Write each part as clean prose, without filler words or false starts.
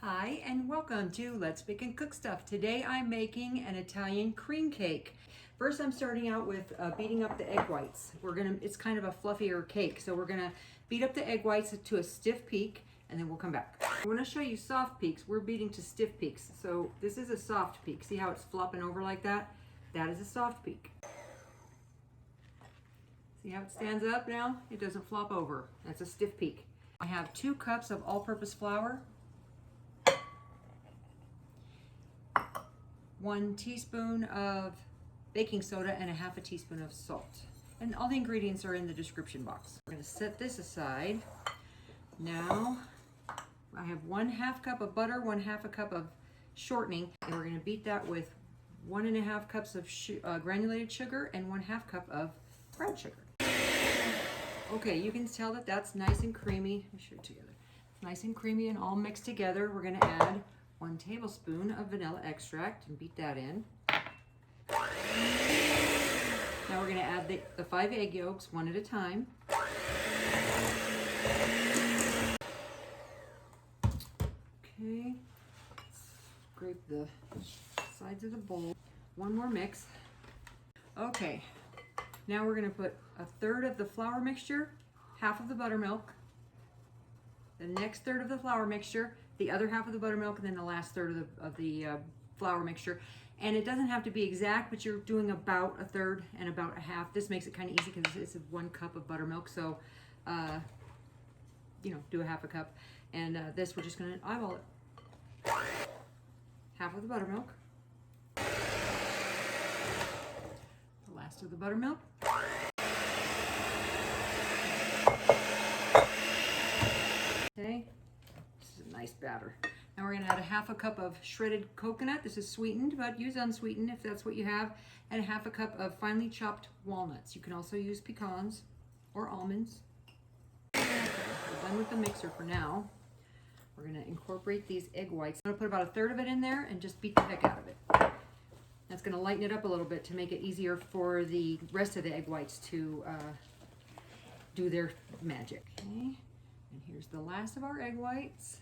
Hi and welcome to Let's Bake and Cook Stuff. Today I'm making an Italian cream cake. First I'm starting out with beating up the egg whites. It's kind of a fluffier cake, so we're gonna beat up the egg whites to a stiff peak and then we'll come back. I wanna show you soft peaks. We're beating to stiff peaks. So this is a soft peak. See how it's flopping over like that? That is a soft peak. See how it stands up now? It doesn't flop over. That's a stiff peak. I have 2 cups of all-purpose flour, 1 teaspoon of baking soda, and a half a teaspoon of salt. And all the ingredients are in the description box. We're going to set this aside. Now I have 1/2 cup of butter, 1/2 cup of shortening, and we're going to beat that with 1.5 cups of granulated sugar and 1/2 cup of brown sugar. Okay, you can tell that that's nice and creamy. Let me show it together. It's nice and creamy and all mixed together. We're going to add 1 tablespoon of vanilla extract and beat that in. Now we're going to add the 5 egg yolks one at a time. Okay, scrape the sides of the bowl. One more mix. Okay, now we're going to put 1/3 of the flour mixture, half of the buttermilk, the next 1/3 of the flour mixture, the other half of the buttermilk, and then the last 1/3 of the flour mixture. And it doesn't have to be exact, but you're doing about 1/3 and about 1/2. This makes it kind of easy because it's 1 cup of buttermilk, so do 1/2 cup. And this we're just going to eyeball it. Half of the buttermilk, the last of the buttermilk. Okay, this is a nice batter. Now we're going to add 1/2 cup of shredded coconut. This is sweetened, but use unsweetened if that's what you have. And 1/2 cup of finely chopped walnuts. You can also use pecans or almonds. Okay, we're done with the mixer for now. We're going to incorporate these egg whites. I'm going to put about 1/3 of it in there and just beat the heck out of it. That's going to lighten it up a little bit to make it easier for the rest of the egg whites to do their magic. Okay. And here's the last of our egg whites.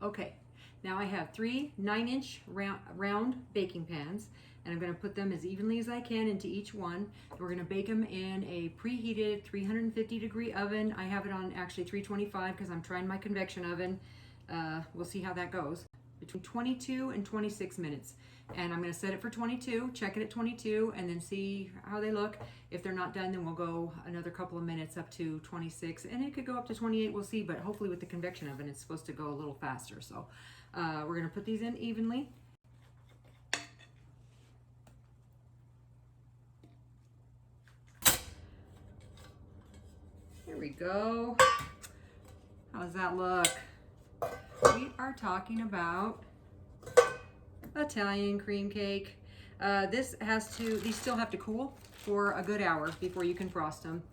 Okay, now I have 3 9-inch round baking pans, and I'm going to put them as evenly as I can into each one. We're going to bake them in a preheated 350-degree oven. I have it on actually 325 because I'm trying my convection oven. We'll see how that goes. Between 22 and 26 minutes. And I'm going to set it for 22, check it at 22, and then see how they look. If they're not done, then we'll go another couple of minutes up to 26, and it could go up to 28, we'll see, but hopefully with the convection oven, it's supposed to go a little faster. So we're going to put these in evenly. Here we go. How does that look? We are talking about Italian cream cake. These still have to cool for a good hour before you can frost them.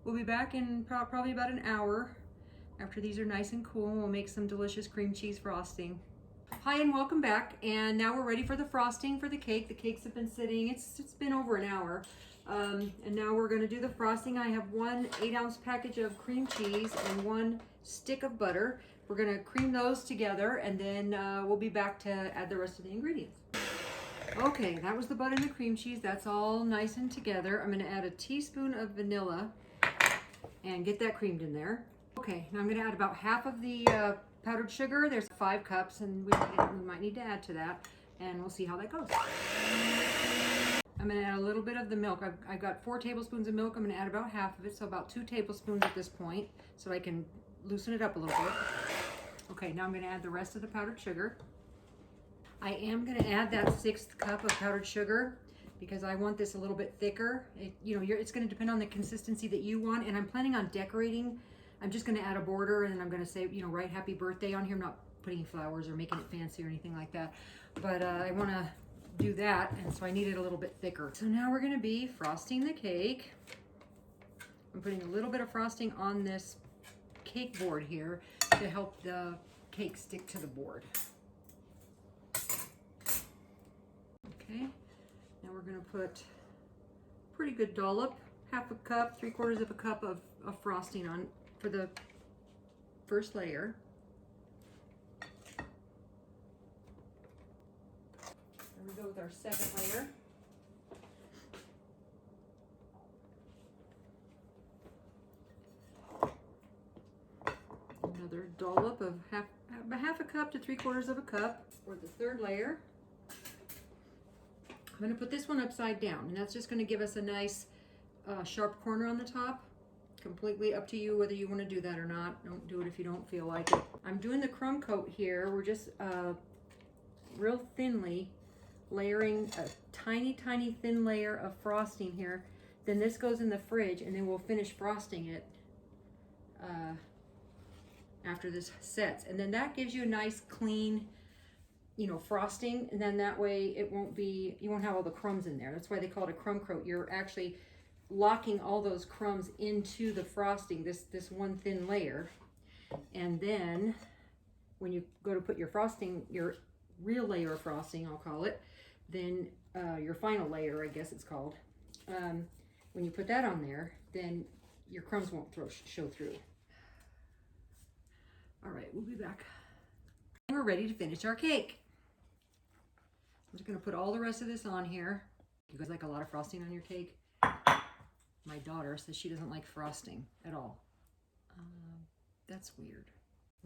We'll be back in probably about an hour after these are nice and cool. We'll make some delicious cream cheese frosting. Hi and welcome back. And now we're ready for the frosting for the cake. The cakes have been sitting. It's been over an hour. And now we're going to do the frosting. I have 1 8-ounce package of cream cheese and 1 stick of butter. We're going to cream those together, and then we'll be back to add the rest of the ingredients. Okay, that was the butter and the cream cheese. That's all nice and together. I'm going to add a teaspoon of vanilla and get that creamed in there. Okay, now I'm going to add about 1/2 of the powdered sugar. There's 5 cups, and we might need to add to that, and we'll see how that goes. I'm going to add a little bit of the milk. I've got 4 tablespoons of milk. I'm going to add about 1/2 of it, so about 2 tablespoons at this point, so I can loosen it up a little bit. Okay, now I'm going to add the rest of the powdered sugar. I am going to add that 1/6 cup of powdered sugar because I want this a little bit thicker. It's going to depend on the consistency that you want, and I'm planning on decorating. I'm just going to add a border, and then I'm going to say, write happy birthday on here. I'm not putting flowers or making it fancy or anything like that, but I want to do that, and so I need it a little bit thicker. So now we're going to be frosting the cake. I'm putting a little bit of frosting on this cake board here to help the cake stick to the board. we're gonna put pretty good dollop, half a cup, 3/4 of a cup of frosting on for the first layer. There we go with our second layer. Another dollop of half a cup to 3/4 of a cup for the third layer. I'm going to put this one upside down, and that's just going to give us a nice sharp corner on the top. Completely up to you whether you want to do that or not. Don't do it if you don't feel like it. I'm doing the crumb coat here. We're just real thinly layering a tiny thin layer of frosting here. Then this goes in the fridge, and then we'll finish frosting it after this sets. And then that gives you a nice clean, you know, frosting, and then that way it won't be, you won't have all the crumbs in there. That's why they call it a crumb coat. You're actually locking all those crumbs into the frosting, this one thin layer. And then when you go to put your frosting, your real layer of frosting, I'll call it, then your final layer, I guess it's called, when you put that on there, then your crumbs won't show through. All right, we'll be back. And we're ready to finish our cake. I'm just gonna put all the rest of this on here. You guys like a lot of frosting on your cake? My daughter says she doesn't like frosting at all. That's weird.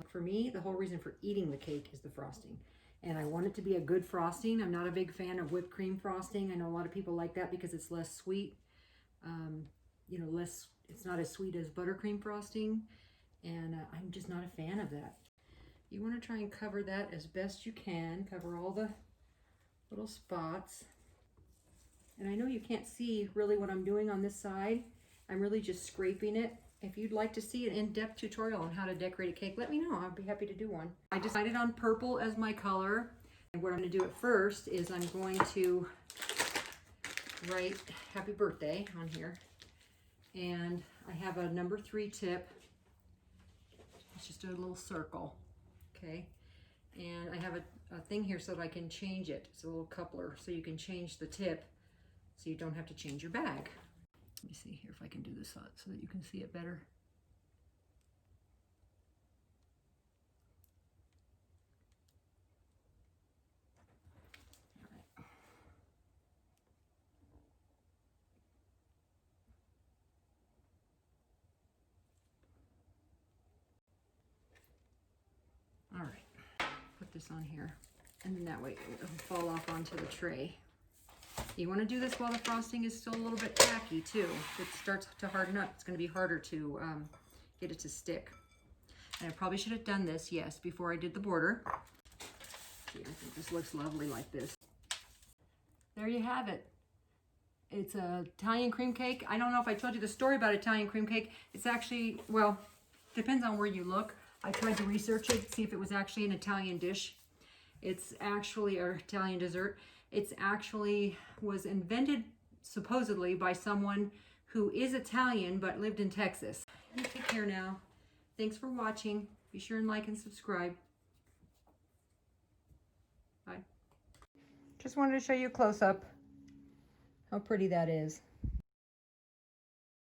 For me, the whole reason for eating the cake is the frosting. And I want it to be a good frosting. I'm not a big fan of whipped cream frosting. I know a lot of people like that because it's less sweet. You know, it's not as sweet as buttercream frosting. And I'm just not a fan of that. You want to try and cover that as best you can. Cover all the little spots. And I know you can't see really what I'm doing on this side. I'm really just scraping it. If you'd like to see an in-depth tutorial on how to decorate a cake, let me know. I'd be happy to do one. I decided on purple as my color. And what I'm going to do at first is I'm going to write happy birthday on here. And I have a number 3 tip. It's just a little circle, okay? And I have a thing here so that I can change it. It's a little coupler, so you can change the tip so you don't have to change your bag. Let me see here if I can do this so that you can see it better. All right, put this on here, and then that way it will fall off onto the tray. You want to do this while the frosting is still a little bit tacky too. If it starts to harden up, it's going to be harder to get it to stick. And I probably should have done this, yes, before I did the border. See, I think this looks lovely like this. There you have it. It's a Italian cream cake. I don't know if I told you the story about Italian cream cake. It's actually, well, depends on where you look. I tried to research it, see if it was actually an Italian dish. It's actually an Italian dessert. It's actually was invented supposedly by someone who is Italian but lived in Texas. You take care now. Thanks for watching. Be sure and like and subscribe. Bye. Just wanted to show you a close-up how pretty that is.